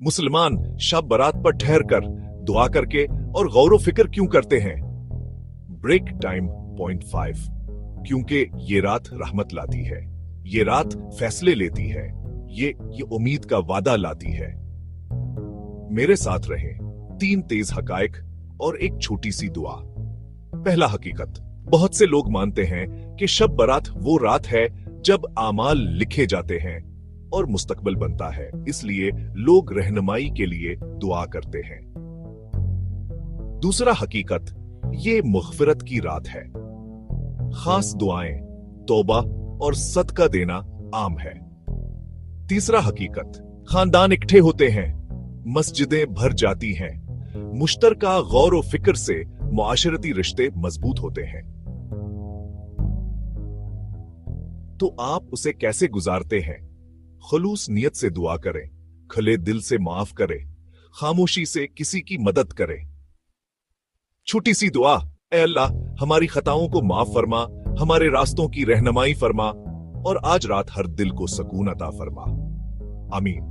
मुसलमान शब बारात पर ठहर कर दुआ करके और गौर फिक्र क्यों करते हैं? Break time point 5। क्योंकि ये रात रहमत लाती है, ये रात फैसले लेती है, ये उम्मीद का वादा लाती है। मेरे साथ रहें, 3 तेज हकायक और एक छोटी सी दुआ। पहला हकीकत, बहुत से लोग मानते हैं कि शब बारात वो रात है जब आमाल लिखे जाते हैं और मुस्तकबिल बनता है, इसलिए लोग रहनुमाई के लिए दुआ करते हैं। दूसरा हकीकत, ये मग़फ़िरत की रात है। खास दुआएं, तौबा और सदका देना आम है। तीसरा हकीकत, खानदान इकट्ठे होते हैं, मस्जिदें भर जाती हैं, मुश्तरका गौर व फिक्र से मुआशरती रिश्ते मजबूत होते हैं। तो आप उसे कैसे गुजारते हैं? खुलूस नियत से दुआ करें, खुले दिल से माफ करें, खामोशी से किसी की मदद करें। छोटी सी दुआ, ऐ अल्लाह हमारी खताओं को माफ फरमा, हमारे रास्तों की रहनुमाई फरमा और आज रात हर दिल को सुकून अता फरमा। आमीन।